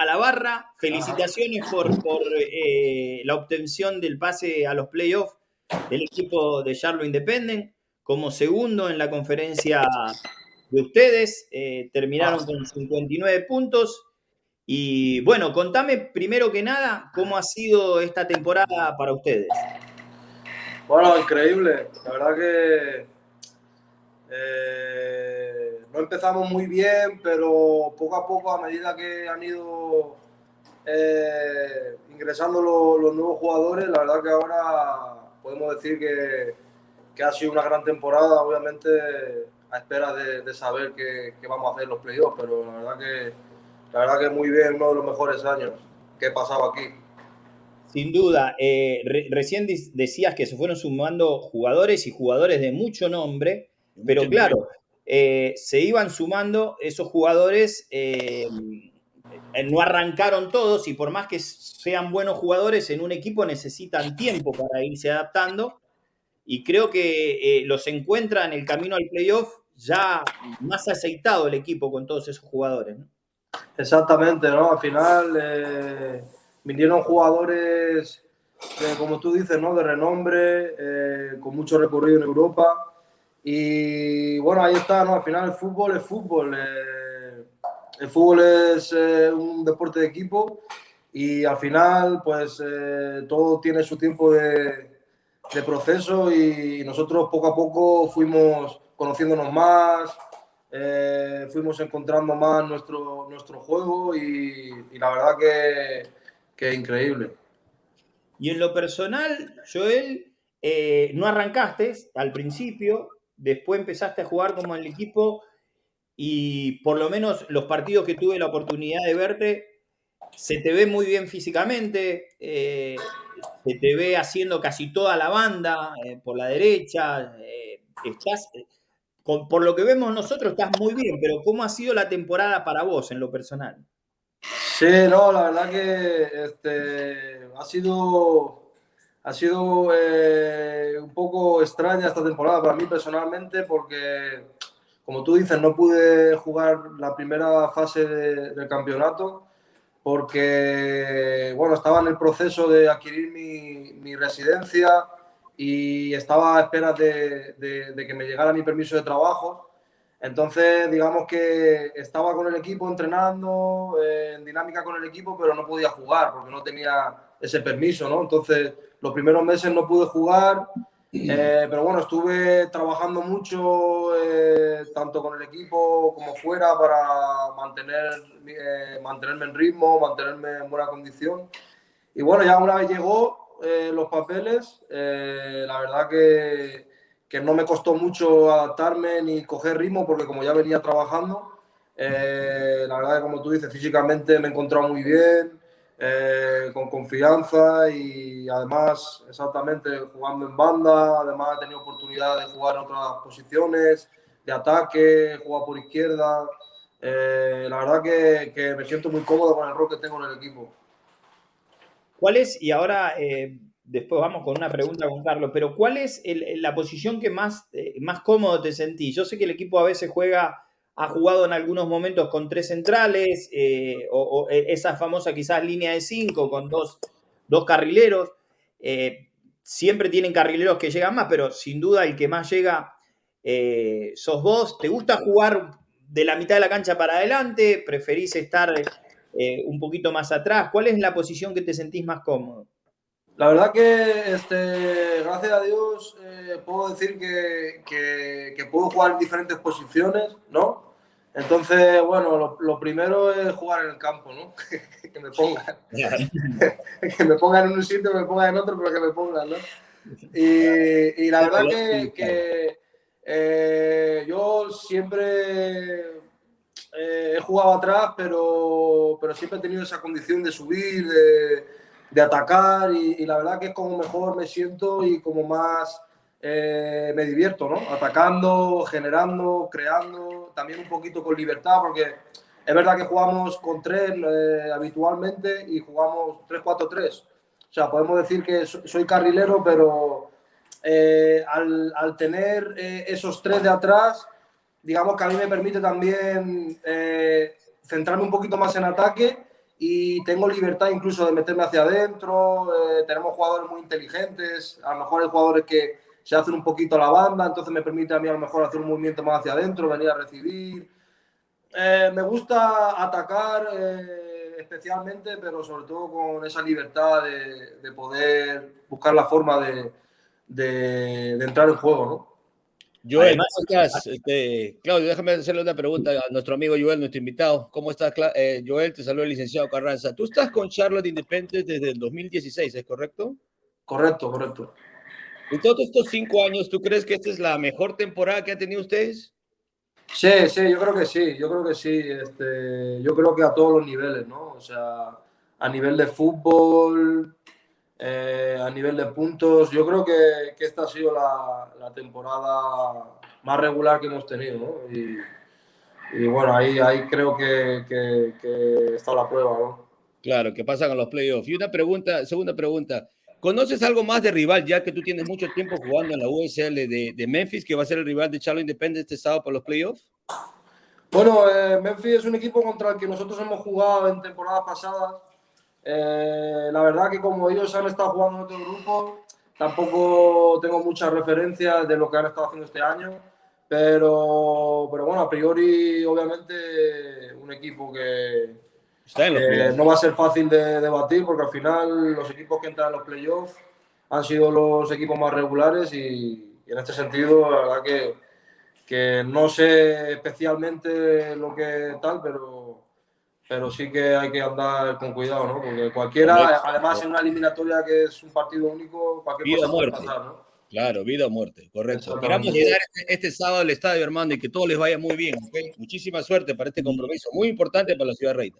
a la barra. Ajá. Felicitaciones por la obtención del pase a los playoffs del equipo de Charlotte Independent. Como segundo en la conferencia de ustedes, terminaron Ah, con 59 puntos. Y bueno, contame primero que nada cómo ha sido esta temporada para ustedes. bueno, increíble. La verdad que no empezamos muy bien, pero poco a poco, a medida que han ido ingresando los nuevos jugadores, la verdad que ahora podemos decir que ha sido una gran temporada, obviamente a espera de saber qué vamos a hacer en los playoffs, pero la verdad que muy bien, uno de los mejores años que he pasado aquí. Sin duda, recién decías que se fueron sumando jugadores y jugadores de mucho nombre, pero claro, se iban sumando esos jugadores, no arrancaron todos y por más que sean buenos jugadores en un equipo necesitan tiempo para irse adaptando y creo que los encuentra en el camino al playoff ya más aceitado el equipo con todos esos jugadores, ¿no? Exactamente, ¿no? Al final vinieron jugadores, como tú dices, ¿no? De renombre, con mucho recorrido en Europa. Y bueno, ahí está, ¿no? Al final el fútbol es fútbol. El fútbol es un deporte de equipo y al final, pues todo tiene su tiempo de proceso y nosotros poco a poco fuimos conociéndonos más, fuimos encontrando más nuestro juego y la verdad que increíble. Y en lo personal, Joel, no arrancaste al principio, después empezaste a jugar como en el equipo y por lo menos los partidos que tuve la oportunidad de verte, se te ve muy bien físicamente, se te ve haciendo casi toda la banda por la derecha, por lo que vemos nosotros, estás muy bien, pero ¿cómo ha sido la temporada para vos en lo personal? Sí, no, la verdad que ha sido un poco extraña esta temporada para mí personalmente porque, como tú dices, no pude jugar la primera fase del campeonato porque, bueno, estaba en el proceso de adquirir mi residencia y estaba a espera de que me llegara mi permiso de trabajo. Entonces, digamos que estaba con el equipo entrenando, en dinámica con el equipo, pero no podía jugar porque no tenía ese permiso, ¿no? Entonces, los primeros meses no pude jugar, pero bueno, estuve trabajando mucho, tanto con el equipo como fuera, para mantenerme en ritmo, mantenerme en buena condición. Y bueno, ya una vez llegó los papeles, la verdad que no me costó mucho adaptarme ni coger ritmo porque como ya venía trabajando, la verdad que como tú dices, físicamente me he encontrado muy bien, con confianza y además exactamente jugando en banda, además he tenido oportunidad de jugar en otras posiciones, de ataque, jugar por izquierda. La verdad que me siento muy cómodo con el rol que tengo en el equipo. ¿Cuál es, y ahora después vamos con una pregunta con Carlos, pero cuál es la posición que más cómodo te sentís? Yo sé que el equipo a veces ha jugado en algunos momentos con tres centrales, esa famosa quizás línea de cinco con dos carrileros. Siempre tienen carrileros que llegan más, pero sin duda el que más llega sos vos. ¿Te gusta jugar de la mitad de la cancha para adelante? ¿Preferís estar un poquito más atrás? ¿Cuál es la posición que te sentís más cómodo? La verdad que, gracias a Dios, puedo decir que puedo jugar en diferentes posiciones, ¿no? Entonces, bueno, lo primero es jugar en el campo, ¿no? Que me pongan. Que me pongan en un sitio, que me pongan en otro, pero que me pongan, ¿no? Y la verdad que yo siempre he jugado atrás, pero siempre he tenido esa condición de subir, de atacar y la verdad que es como mejor me siento y como más me divierto, ¿no? Atacando, generando, creando, también un poquito con libertad, porque es verdad que jugamos con tres habitualmente y jugamos 3-4-3. O sea, podemos decir que soy carrilero, pero al tener esos tres de atrás, digamos que a mí me permite también centrarme un poquito más en ataque y tengo libertad incluso de meterme hacia adentro. Tenemos jugadores muy inteligentes, a lo mejor hay jugadores que se hacen un poquito a la banda, entonces me permite a mí a lo mejor hacer un movimiento más hacia adentro, venir a recibir. Me gusta atacar especialmente, pero sobre todo con esa libertad de poder buscar la forma de entrar en juego, ¿no? Joel, Además, ¿cómo estás? Claudio, déjame hacerle una pregunta a nuestro amigo Joel, nuestro invitado. ¿Cómo estás, Joel? Te saluda el licenciado Carranza. Tú estás con Charlotte Independent desde el 2016, ¿es correcto? Correcto, correcto. En todos estos 5 años, ¿tú crees que esta es la mejor temporada que han tenido ustedes? Sí, sí, yo creo que sí, yo creo que sí. Yo creo que a todos los niveles, ¿no? O sea, a nivel de fútbol, a nivel de puntos, yo creo que esta ha sido la temporada más regular que hemos tenido, ¿no? Y bueno, ahí creo que está la prueba, ¿no? Claro, que pasan a los playoffs. Y una pregunta, segunda pregunta. ¿Conoces algo más de rival, ya que tú tienes mucho tiempo jugando en la USL de Memphis, que va a ser el rival de Charlotte Independent este sábado para los playoffs? Bueno, Memphis es un equipo contra el que nosotros hemos jugado en temporadas pasadas. La verdad que como ellos han estado jugando en otro grupo, tampoco tengo muchas referencias de lo que han estado haciendo este año. Pero bueno, a priori, obviamente, un equipo Está en los que playoffs. no va a ser fácil de debatir, porque al final los equipos que entran en los playoffs han sido los equipos más regulares y en este sentido, la verdad que no sé especialmente lo que tal, pero sí que hay que andar con cuidado, ¿no? Porque cualquiera, Correcto. además en una eliminatoria que es un partido único, cualquier Vida o cosa puede muerte. pasar, ¿no? Claro, vida o muerte, correcto. Esperamos Exactamente. llegar este sábado al estadio, hermano, y que todo les vaya muy bien, ¿ok? Muchísima suerte para este compromiso, muy importante para la Ciudad Reina.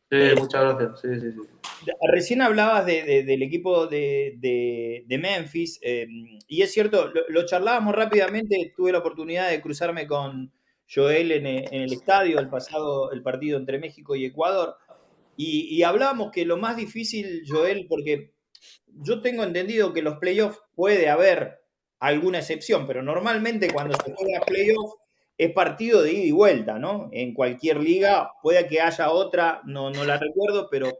Sí, eh, muchas gracias. Sí, sí, sí. recién hablabas del equipo de Memphis, y es cierto, lo charlábamos rápidamente, tuve la oportunidad de cruzarme con Joel en el estadio, el partido entre México y Ecuador, y hablábamos que lo más difícil, Joel, porque yo tengo entendido que los playoffs puede haber alguna excepción, pero normalmente cuando se juega playoffs es partido de ida y vuelta, ¿no? En cualquier liga, puede que haya otra, no la recuerdo, pero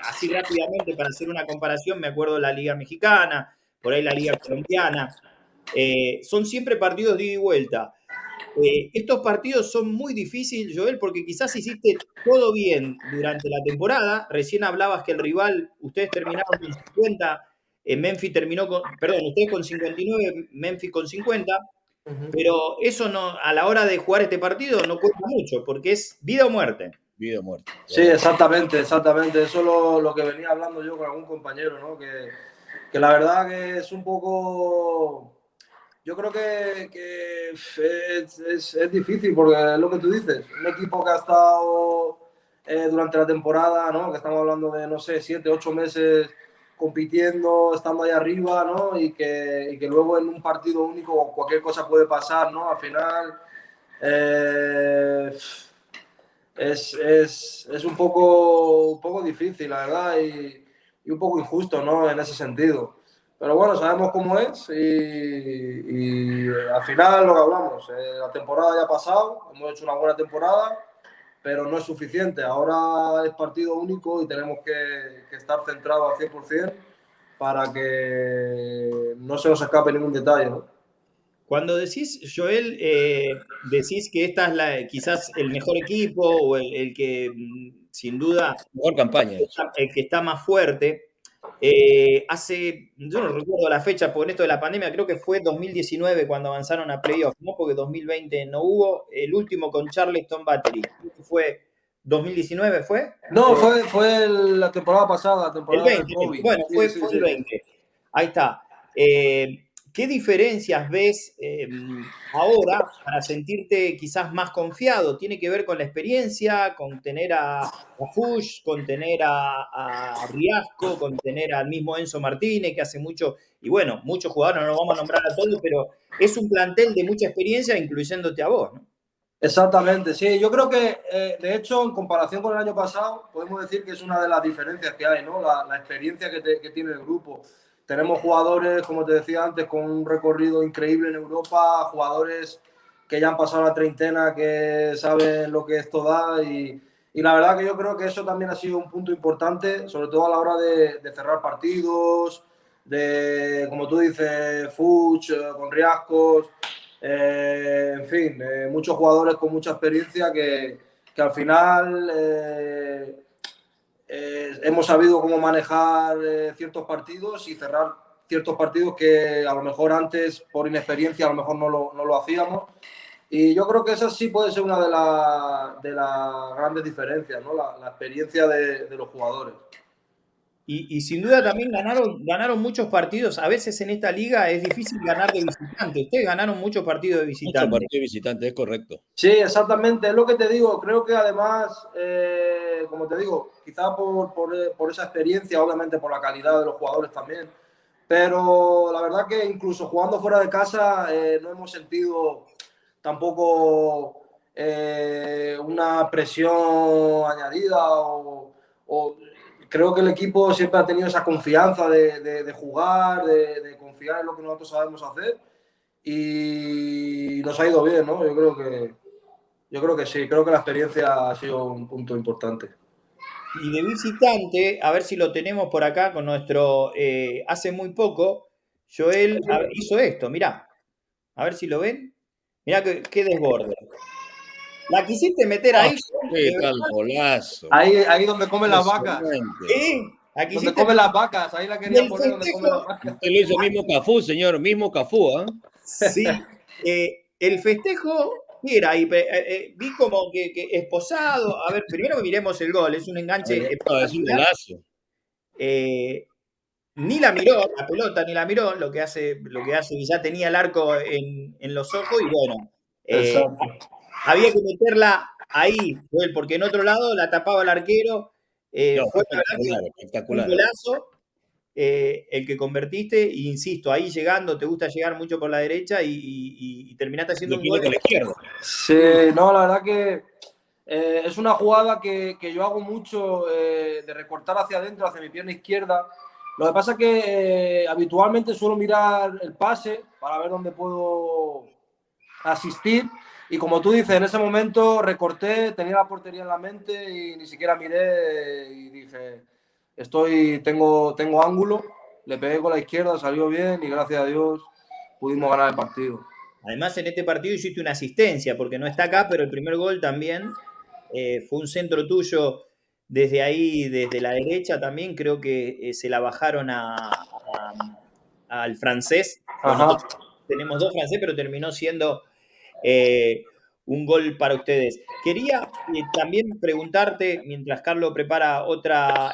así rápidamente para hacer una comparación, me acuerdo de la Liga Mexicana, por ahí la Liga Colombiana, son siempre partidos de ida y vuelta. Estos partidos son muy difíciles, Joel, porque quizás hiciste todo bien durante la temporada. Recién hablabas que el rival, ustedes terminaron con 50, Memphis terminó con, perdón, ustedes con 59, Memphis con 50, pero eso no, a la hora de jugar este partido no cuenta mucho, porque es vida o muerte. Vida o muerte. Sí, exactamente, exactamente. Eso es lo que venía hablando yo con algún compañero, ¿no? Que la verdad que es un poco. Yo creo que es difícil porque es lo que tú dices. Un equipo que ha estado durante la temporada, ¿no? Que estamos hablando de, no sé, 7, 8 meses compitiendo, estando ahí arriba, ¿no? Y que luego en un partido único cualquier cosa puede pasar, ¿no? Al final. Eh, es un poco difícil, la verdad, y un poco injusto, ¿no? En ese sentido. Pero bueno, sabemos cómo es y al final lo que hablamos, la temporada ya ha pasado, hemos hecho una buena temporada, pero no es suficiente. Ahora es partido único y tenemos que estar centrados al 100% para que no se nos escape ningún detalle, ¿no? Cuando decís, Joel, decís que esta es quizás el mejor equipo o el que sin duda Mejor campaña. el que está más fuerte. Yo no recuerdo la fecha, por esto de la pandemia, creo que fue 2019 cuando avanzaron a playoffs, ¿no? Porque 2020 no hubo. El último con Charleston Battery, creo que fue 2019, ¿fue? No, fue la temporada pasada, la El temporada del 20, COVID. bueno, Sí, fue, sí, fue el sí. 20. Ahí está. ¿Qué diferencias ves ahora para sentirte quizás más confiado? ¿Tiene que ver con la experiencia, con tener a Fuchs, con tener a Riasco, con tener al mismo Enzo Martínez, que hace mucho, y bueno, muchos jugadores, no los vamos a nombrar a todos, pero es un plantel de mucha experiencia, incluyéndote a vos, ¿no? Exactamente, sí. Yo creo que, de hecho, en comparación con el año pasado, podemos decir que es una de las diferencias que hay, ¿no? La experiencia que tiene el grupo. Tenemos jugadores, como te decía antes, con un recorrido increíble en Europa, jugadores que ya han pasado la treintena, que saben lo que esto da y Y la verdad que yo creo que eso también ha sido un punto importante, sobre todo a la hora de cerrar partidos, de, como tú dices, Fuchs, con Riascos, en fin, muchos jugadores con mucha experiencia que al final hemos sabido cómo manejar ciertos partidos y cerrar ciertos partidos que a lo mejor antes, por inexperiencia, a lo mejor no lo hacíamos. Y yo creo que esa sí puede ser una de las grandes diferencias, ¿no? La experiencia de los jugadores. Y sin duda también ganaron muchos partidos. A veces en esta liga es difícil ganar de visitante. Ustedes ganaron muchos partidos de Mucho visitante. partido visitante, es correcto. Sí, exactamente, es lo que te digo. Creo que además, como te digo, quizá por esa experiencia, obviamente por la calidad de los jugadores también, pero la verdad que incluso jugando fuera de casa no hemos sentido tampoco una presión añadida o creo que el equipo siempre ha tenido esa confianza de jugar, de confiar en lo que nosotros sabemos hacer y nos ha ido bien, ¿no? Yo creo que sí, creo que la experiencia ha sido un punto importante. Y de visitante, a ver si lo tenemos por acá con nuestro, hace muy poco, Joel hizo esto, mirá, a ver si lo ven. Mirá qué desborde. La quisiste meter Ah, ahí, qué de tal verdad. golazo. Ahí donde comen las vacas. Impresionante. Sí, la Donde quisiste comen meter. las vacas, ahí la Y quería el poner donde comen las festejo, vacas. Usted lo hizo mismo Cafú, señor, mismo Cafú, ¿ah? sí, el festejo, ¿qué era? Vi como que esposado. A ver, primero miremos el gol, es un enganche No, es un espectacular. golazo. Ni la miró, la pelota ni la miró, lo que hace que ya tenía el arco en los ojos y bueno, Exacto. había que meterla ahí, Joel, porque en otro lado la tapaba el arquero. No, Fue la verdad espectacular, que un espectacular. golazo el que convertiste, e insisto, ahí llegando, te gusta llegar mucho por la derecha y terminaste haciendo un Define gol. con la izquierda. Sí, no, la verdad que es una jugada que yo hago mucho de recortar hacia adentro, hacia mi pierna izquierda. Lo que pasa es que habitualmente suelo mirar el pase para ver dónde puedo asistir. Y como tú dices, en ese momento recorté, tenía la portería en la mente y ni siquiera miré y dije, tengo ángulo, le pegué con la izquierda, salió bien y gracias a Dios pudimos ganar el partido. Además, en este partido hiciste una asistencia, porque no está acá, pero el primer gol también fue un centro tuyo desde ahí, desde la derecha también. Creo que se la bajaron al francés, porque Ajá. nosotros tenemos dos francés, pero terminó siendo un gol para ustedes. Quería también preguntarte, mientras Carlos prepara otra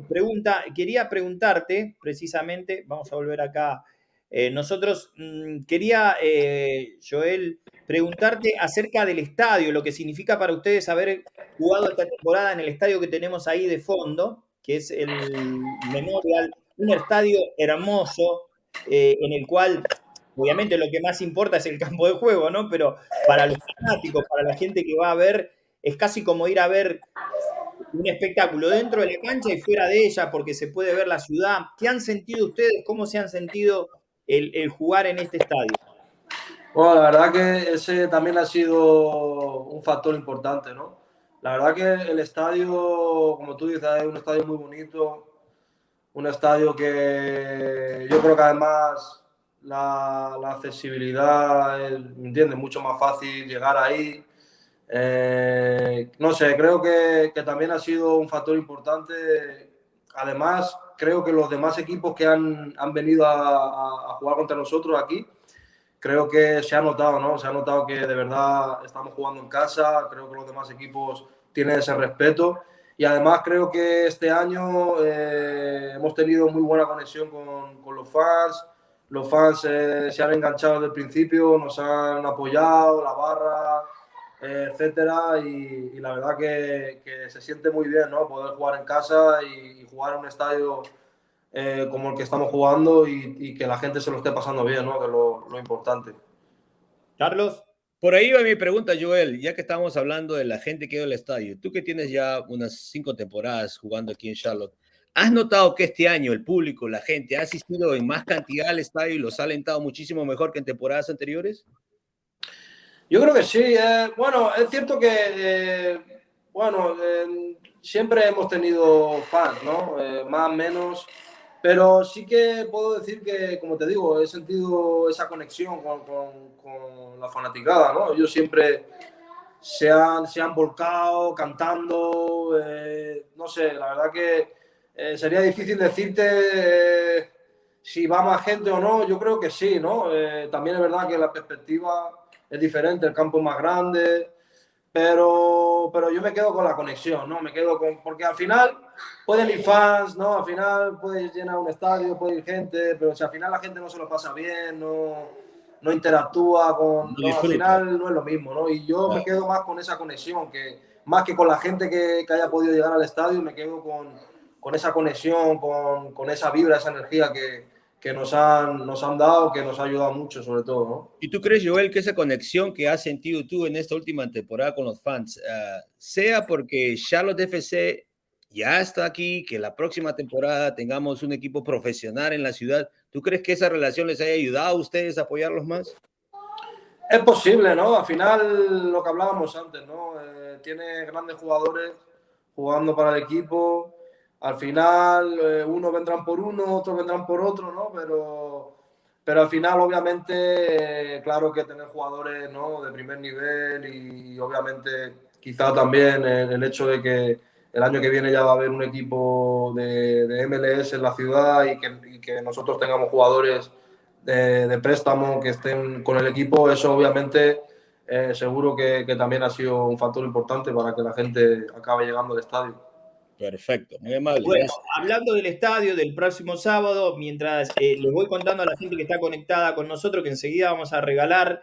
pregunta, quería preguntarte precisamente, vamos a volver acá. Nosotros quería, Joel, preguntarte acerca del estadio, lo que significa para ustedes haber jugado esta temporada en el estadio que tenemos ahí de fondo, que es el Memorial, un estadio hermoso en el cual obviamente lo que más importa es el campo de juego, ¿no? Pero para los fanáticos, para la gente que va a ver, es casi como ir a ver un espectáculo dentro de la cancha y fuera de ella, porque se puede ver la ciudad. ¿Qué han sentido ustedes? ¿Cómo se han sentido el jugar en este estadio? Bueno, la verdad que ese también ha sido un factor importante, ¿no? La verdad que el estadio, como tú dices, es un estadio muy bonito, un estadio que yo creo que además la accesibilidad, ¿me entiendes? Mucho más fácil llegar ahí. No sé, creo que también ha sido un factor importante. Además, creo que los demás equipos que han venido a jugar contra nosotros aquí, creo que se ha notado, ¿no? Se ha notado que de verdad estamos jugando en casa, creo que los demás equipos tienen ese respeto y además creo que este año hemos tenido muy buena conexión con los fans se han enganchado desde el principio, nos han apoyado, la barra, etcétera, y la verdad que se siente muy bien, ¿no? Poder jugar en casa y jugar en un estadio como el que estamos jugando y que la gente se lo esté pasando bien, ¿no? Que es lo importante. Carlos. Por ahí va mi pregunta, Joel, ya que estamos hablando de la gente que ha ido al estadio. Tú que tienes ya unas 5 temporadas jugando aquí en Charlotte, ¿has notado que este año el público, la gente, ha asistido en más cantidad al estadio y los ha alentado muchísimo mejor que en temporadas anteriores? Yo creo que sí. Bueno, es cierto que Bueno, siempre hemos tenido fans, ¿no? Más o menos, pero sí que puedo decir que, como te digo, he sentido esa conexión con la fanaticada, ¿no? Ellos siempre se han volcado cantando, no sé, la verdad que sería difícil decirte si va más gente o no, yo creo que sí, ¿no? También es verdad que la perspectiva es diferente, el campo es más grande, pero yo me quedo con la conexión, ¿no? Me quedo con, porque al final pueden ir fans, ¿no? Al final puedes llenar un estadio, puede ir gente, pero si al final la gente no se lo pasa bien, no interactúa con, No no, al disfruta. final no es lo mismo, ¿no? Y yo me Claro. quedo más con esa conexión, que más que con la gente que haya podido llegar al estadio, me quedo con esa conexión, con esa vibra, esa energía que nos han dado, que nos ha ayudado mucho, sobre todo, ¿no? ¿Y tú crees, Joel, que esa conexión que has sentido tú en esta última temporada con los fans, sea porque Charlotte FC ya está aquí, que la próxima temporada tengamos un equipo profesional en la ciudad? ¿Tú crees que esa relación les haya ayudado a ustedes a apoyarlos más? Es posible, ¿no? Al final, lo que hablábamos antes, ¿no? Tiene grandes jugadores jugando para el equipo. Al final, unos vendrán por uno, otros vendrán por otro, ¿no? Pero al final, obviamente, claro que tener jugadores, ¿no? De primer nivel y obviamente quizá también el hecho de que el año que viene ya va a haber un equipo de MLS en la ciudad y que nosotros tengamos jugadores de préstamo que estén con el equipo, eso obviamente seguro que también ha sido un factor importante para que la gente acabe llegando al estadio. Perfecto, muy amable, Bueno, gracias. hablando del estadio del próximo sábado, mientras les voy contando a la gente que está conectada con nosotros, que enseguida vamos a regalar,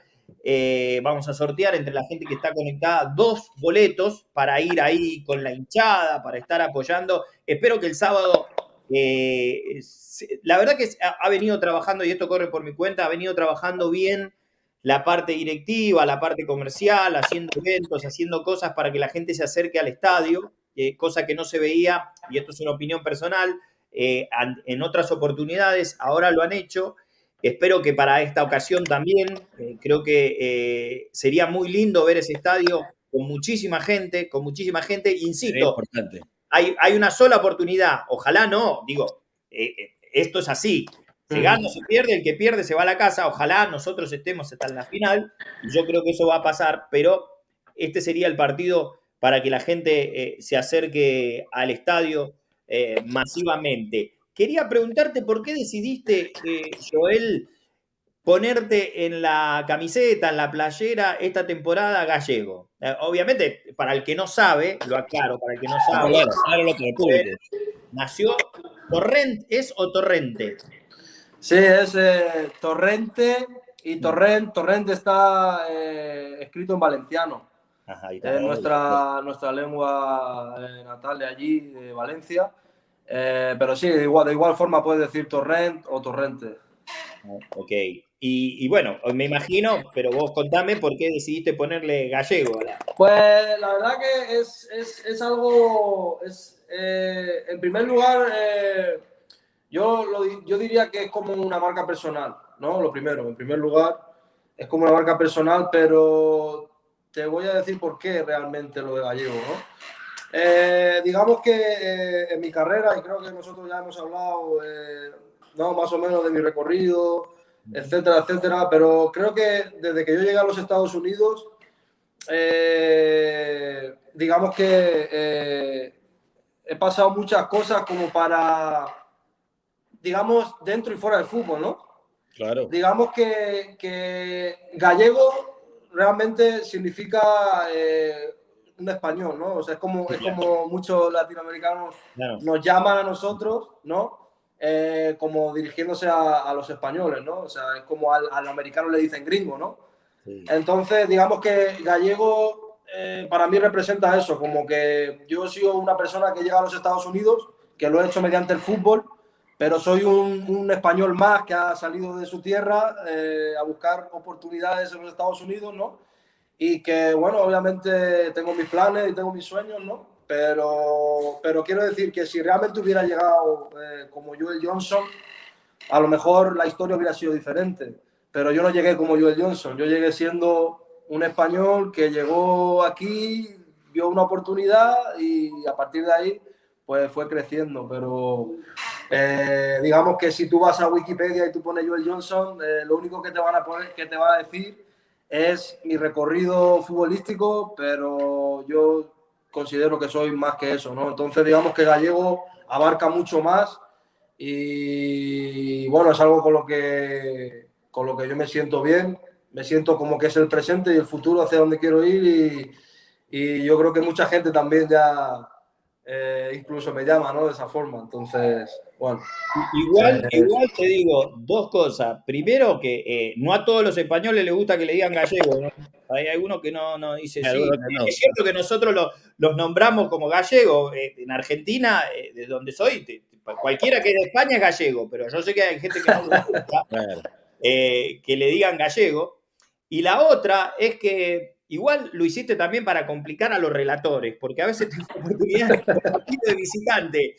vamos a sortear entre la gente que está conectada 2 boletos para ir ahí con la hinchada, para estar apoyando. Espero que el sábado, la verdad que ha venido trabajando, y esto corre por mi cuenta, ha venido trabajando bien la parte directiva, la parte comercial, haciendo eventos, haciendo cosas para que la gente se acerque al estadio, cosa que no se veía, y esto es una opinión personal, en otras oportunidades, ahora lo han hecho. Espero que para esta ocasión también, creo que sería muy lindo ver ese estadio con muchísima gente, Sería insisto, importante. hay una sola oportunidad, ojalá no, digo, esto es así, se gana o se pierde, el que pierde se va a la casa, ojalá nosotros estemos hasta en la final, y yo creo que eso va a pasar, pero este sería el partido para que la gente se acerque al estadio masivamente. Quería preguntarte por qué decidiste, Joel, ponerte en la camiseta, en la playera, esta temporada Gallego. Obviamente, para el que no sabe, lo aclaro, para el que no sabe, Claro, claro lo que el público. nació Torrent, ¿es o Torrente? Sí, es Torrente y Torrente está escrito en valenciano. Ajá, ahí está. Es nuestra lengua natal de allí, de Valencia. Pero sí, de igual forma puedes decir Torrent o Torrente. Ok. Y bueno, me imagino, pero vos contame por qué decidiste ponerle gallego. Pues la verdad que es algo, en primer lugar, yo diría que es como una marca personal, ¿no? Lo primero, en primer lugar, es como una marca personal, pero te voy a decir por qué realmente lo de gallego, ¿no? Digamos que en mi carrera, y creo que nosotros ya hemos hablado, ¿no? Más o menos de mi recorrido, etcétera, etcétera, pero creo que desde que yo llegué a los Estados Unidos, digamos que he pasado muchas cosas como para, digamos, dentro y fuera del fútbol, ¿no? Claro. Digamos que gallego realmente significa un español, ¿no? O sea, es como muchos latinoamericanos Claro. nos llaman a nosotros, ¿no? Como dirigiéndose a los españoles, ¿no? O sea, es como al americano le dicen gringo, ¿no? Sí. Entonces, digamos que gallego para mí representa eso, como que yo he sido una persona que llega a los Estados Unidos, que lo he hecho mediante el fútbol, pero soy un español más que ha salido de su tierra a buscar oportunidades en los Estados Unidos, ¿no? Y que, bueno, obviamente tengo mis planes y tengo mis sueños, ¿no? Pero quiero decir que si realmente hubiera llegado como Joel Johnson, a lo mejor la historia hubiera sido diferente. Pero yo no llegué como Joel Johnson, yo llegué siendo un español que llegó aquí vio una oportunidad y a partir de ahí pues fue creciendo. Pero digamos que si tú vas a Wikipedia y tú pones Joel Johnson, lo único que te van a decir es mi recorrido futbolístico, pero yo considero que soy más que eso, ¿no? Entonces digamos que Gallego abarca mucho más y bueno, es algo con lo que yo me siento bien, me siento como que es el presente y el futuro hacia donde quiero ir y yo creo que mucha gente también ya incluso me llama, ¿no? De esa forma, entonces, bueno. Igual te digo dos cosas. Primero, que no a todos los españoles les gusta que le digan gallego, ¿no? Hay algunos que no dice sí. No. Es cierto que nosotros los nombramos como gallego. En Argentina, de donde soy, cualquiera que es de España es gallego, pero yo sé que hay gente que no le gusta que le digan gallego. Y la otra es que igual lo hiciste también para complicar a los relatores, porque a veces tengo oportunidad de los partidos de visitante,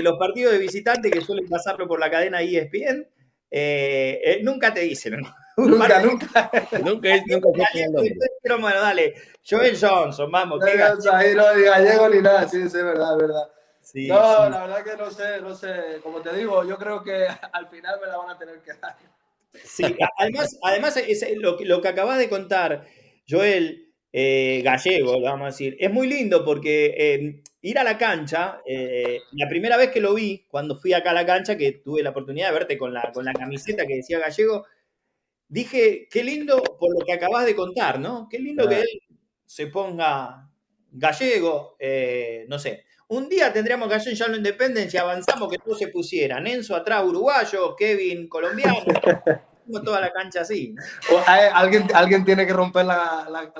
los partidos de visitante que suelen pasarlo por la cadena ESPN, nunca te dicen, ¿no? Nunca. Bueno, dale, Joel Johnson, vamos. Ahí no hay gallego ni nada, sí, es verdad, es verdad. Sí, no, sí. La verdad que no sé. Como te digo, yo creo que al final me la van a tener que dar. Sí, además es lo que acabas de contar, Joel, gallego, vamos a decir, es muy lindo porque ir a la cancha, la primera vez que lo vi, cuando fui acá a la cancha, que tuve la oportunidad de verte con la camiseta que decía gallego, dije, qué lindo por lo que acabas de contar, ¿no? Qué lindo que él se ponga gallego, no sé. Un día tendríamos que hacer ya la independencia, avanzamos que todos se pusieran. Enzo atrás uruguayo, Kevin colombiano, toda la cancha así, ¿no? Alguien tiene que romper la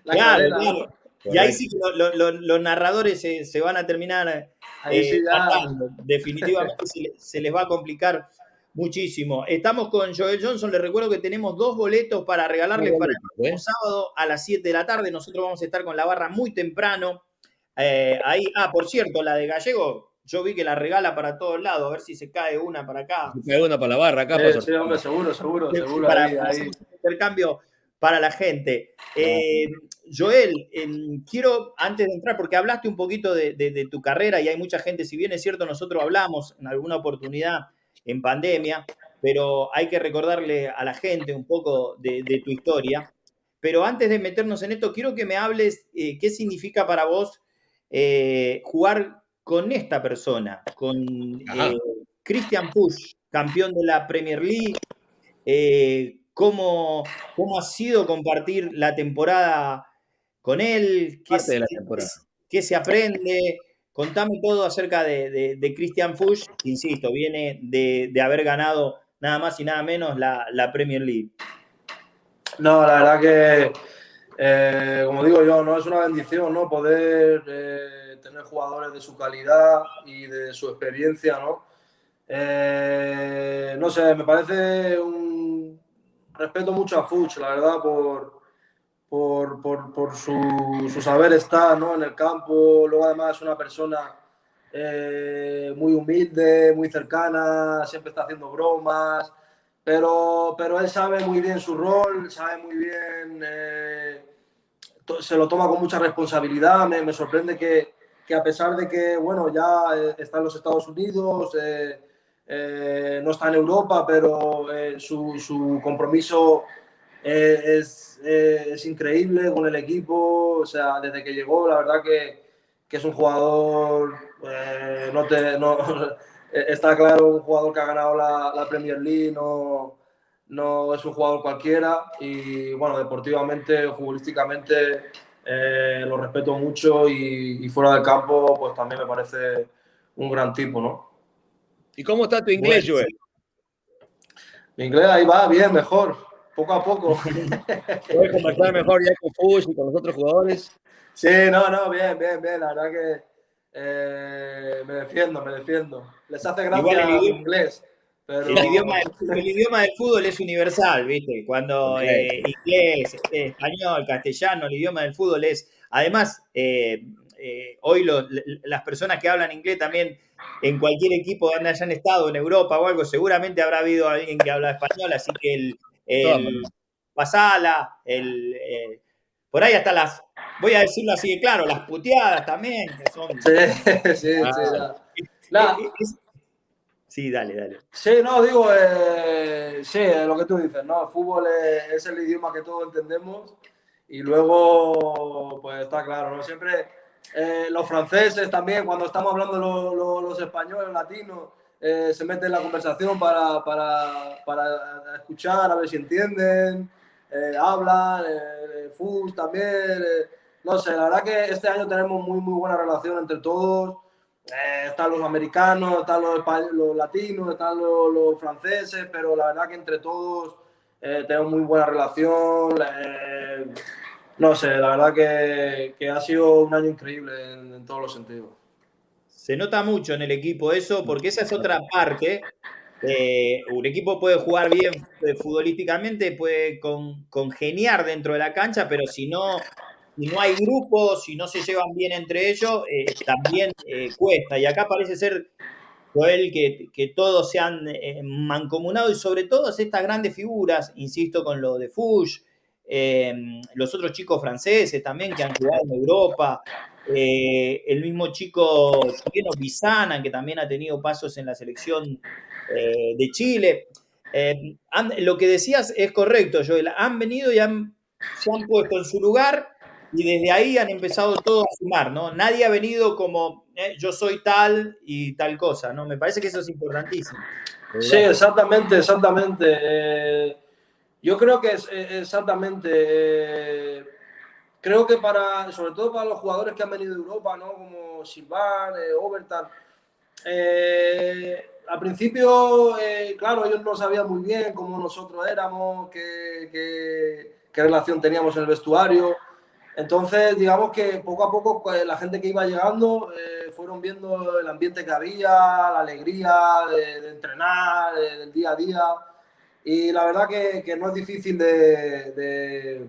Claro, cadena, claro. ¿no? Y ahí sí que los narradores se van a terminar Ahí sí ya. matando. Definitivamente se les va a complicar muchísimo. Estamos con Joel Johnson. Les recuerdo que tenemos 2 boletos para regalarles para el próximo sábado a las 7 de la tarde. Nosotros vamos a estar con la barra muy temprano. Ahí, por cierto, la de Gallego, yo vi que la regala para todos lados. A ver si se cae una para acá. Se cae una para la barra acá. Sí, hombre, seguro. Para ahí. hacer un intercambio para la gente. Joel, quiero, antes de entrar, porque hablaste un poquito de tu carrera y hay mucha gente, si bien es cierto, nosotros hablamos en alguna oportunidad en pandemia, pero hay que recordarle a la gente un poco de tu historia. Pero antes de meternos en esto, quiero que me hables qué significa para vos jugar con esta persona, con Christian Puig, campeón de la Premier League. ¿Cómo ha sido compartir la temporada con él? ¿Qué se aprende? Contame todo acerca de Christian Puig, que insisto, viene de haber ganado nada más y nada menos la Premier League. No, la verdad que, como digo yo, no es una bendición, ¿no? Poder tener jugadores de su calidad y de su experiencia, ¿no? No sé, me parece respeto mucho a Fuchs, la verdad, por su saber estar, ¿no? En el campo. Luego además es una persona muy humilde, muy cercana, siempre está haciendo bromas, pero él sabe muy bien su rol, sabe muy bien, se lo toma con mucha responsabilidad. Me sorprende que a pesar de que, bueno, ya está en los Estados Unidos, no está en Europa, pero su compromiso es increíble con el equipo. O sea, desde que llegó, la verdad que es un jugador, está claro, un jugador que ha ganado la Premier League, no es un jugador cualquiera. Y bueno, deportivamente o futbolísticamente lo respeto mucho y fuera del campo pues también me parece un gran tipo, ¿no? ¿Y cómo está tu inglés, Joel? Mi inglés ahí va bien, mejor, poco a poco. ¿Puedes conversar mejor ya con Fuchs y con los otros jugadores? Sí, bien, la verdad que me defiendo. Les hace gracia el inglés. Pero... El idioma del fútbol es universal, ¿viste? Cuando inglés, español, castellano, el idioma del fútbol es... Además, hoy las personas que hablan inglés también en cualquier equipo donde hayan estado, en Europa o algo, seguramente habrá habido alguien que habla español, así que el Pasala, por ahí hasta las, voy a decirlo así de claro, las puteadas también, que son... Sí, sí, sí. Ah, Sí, dale. Sí, no, digo, sí, lo que tú dices, ¿no? El fútbol es el idioma que todos entendemos y luego, pues está claro, ¿no? Siempre los franceses también, cuando estamos hablando los españoles, latinos, se meten en la conversación para escuchar, a ver si entienden, hablan, Fus también, no sé, la verdad que este año tenemos muy buena relación entre todos. Están los americanos, están los latinos, están los franceses, pero la verdad que entre todos tenemos muy buena relación. No sé, la verdad que ha sido un año increíble en todos los sentidos. Se nota mucho en el equipo eso, porque esa es otra parte. Un equipo puede jugar bien futbolísticamente, puede congeniar dentro de la cancha, pero si no hay grupos, si no se llevan bien entre ellos, también cuesta. Y acá parece ser, Joel, que todos se han mancomunado y sobre todo estas grandes figuras, insisto con lo de Fuchs, los otros chicos franceses también que han jugado en Europa, el mismo chico chileno Bizana, que también ha tenido pasos en la selección de Chile. Lo que decías es correcto, Joel. Han venido y se han puesto en su lugar y desde ahí han empezado todos a sumar, ¿no? Nadie ha venido como yo soy tal y tal cosa, ¿no? Me parece que eso es importantísimo. Sí, exactamente, exactamente. Yo creo que es exactamente. Creo que sobre todo para los jugadores que han venido de Europa, ¿no? Como Silvan, Overton, al principio, claro, ellos no sabían muy bien cómo nosotros éramos, qué relación teníamos en el vestuario. Entonces, digamos que poco a poco pues, la gente que iba llegando fueron viendo el ambiente que había, la alegría de entrenar, del día a día. Y la verdad que no es difícil de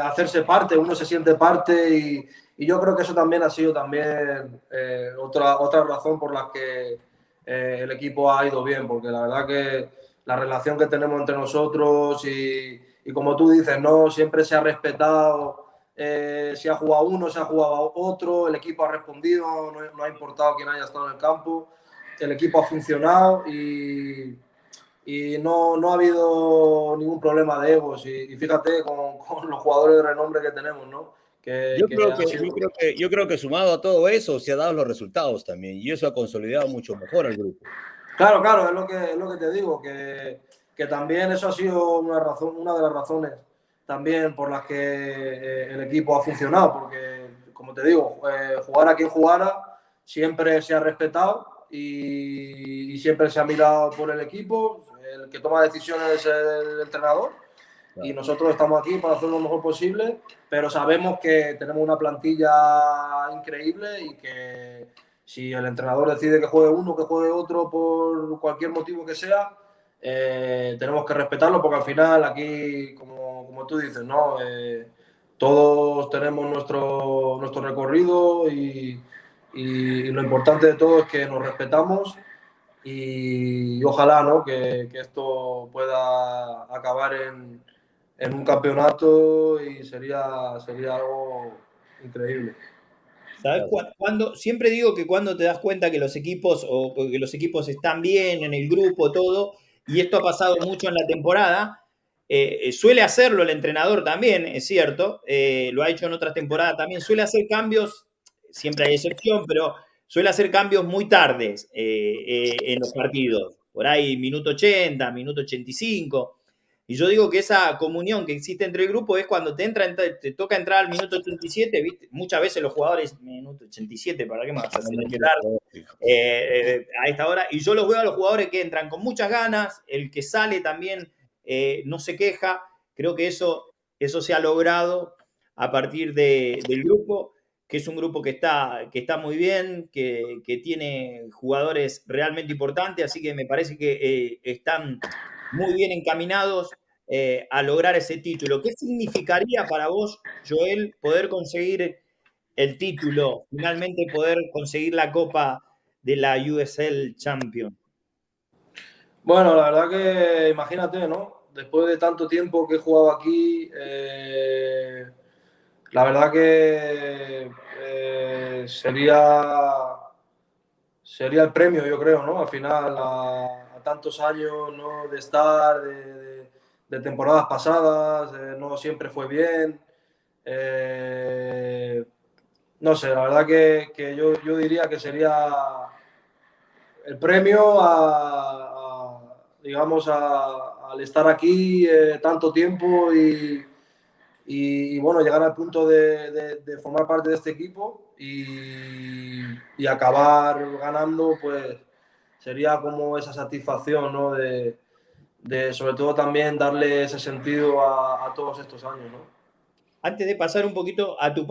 hacerse parte, uno se siente parte y yo creo que eso también ha sido también otra razón por la que el equipo ha ido bien, porque la verdad que la relación que tenemos entre nosotros y como tú dices, ¿no? Siempre se ha respetado, si ha jugado uno, si ha jugado otro, el equipo ha respondido, no ha importado quién haya estado en el campo, el equipo ha funcionado y no ha habido ningún problema de egos. Y fíjate con los jugadores de renombre que tenemos, ¿no? Que han sido... yo creo que sumado a todo eso se han dado los resultados también y eso ha consolidado mucho mejor al grupo. Claro, es lo que te digo, que también eso ha sido una de las razones también por las que el equipo ha funcionado, porque, como te digo, jugar a quien jugara siempre se ha respetado y siempre se ha mirado por el equipo, el que toma decisiones es el entrenador y nosotros estamos aquí para hacer lo mejor posible, pero sabemos que tenemos una plantilla increíble y que si el entrenador decide que juegue uno, que juegue otro por cualquier motivo que sea, tenemos que respetarlo porque al final aquí, como tú dices, ¿no? Todos tenemos nuestro recorrido y lo importante de todo es que nos respetamos y ojalá, ¿no? que esto pueda acabar en un campeonato y sería algo increíble. ¿Sabes cuándo? Siempre digo que cuando te das cuenta que los equipos o que los equipos están bien en el grupo, todo, y esto ha pasado mucho en la temporada, suele hacerlo el entrenador también, es cierto, lo ha hecho en otras temporadas también, suele hacer cambios, siempre hay excepción, pero suele hacer cambios muy tardes en los partidos, por ahí minuto 80, minuto 85. Y yo digo que esa comunión que existe entre el grupo es cuando te toca entrar al minuto 87, ¿viste? Muchas veces los jugadores, minuto 87, ¿para qué me vas a hacer entrar a esta hora? Y yo los veo a los jugadores que entran con muchas ganas, el que sale también no se queja. Creo que eso se ha logrado a partir del grupo, que es un grupo que está muy bien, que tiene jugadores realmente importantes, así que me parece que están muy bien encaminados a lograr ese título. ¿Qué significaría para vos, Joel, poder conseguir el título, finalmente poder conseguir la copa de la USL Champion? Bueno, la verdad que imagínate, ¿no? después de tanto tiempo que he jugado aquí, la verdad que sería el premio, yo creo, ¿no? Al final, a tantos años, ¿no? De estar, de temporadas pasadas, no siempre fue bien. No sé, la verdad que yo diría que sería el premio digamos, al estar aquí tanto tiempo y, bueno, llegar al punto de formar parte de este equipo y acabar ganando, pues sería como esa satisfacción, ¿no? De sobre todo también darle ese sentido a todos estos años, ¿no? Antes de pasar un poquito a tu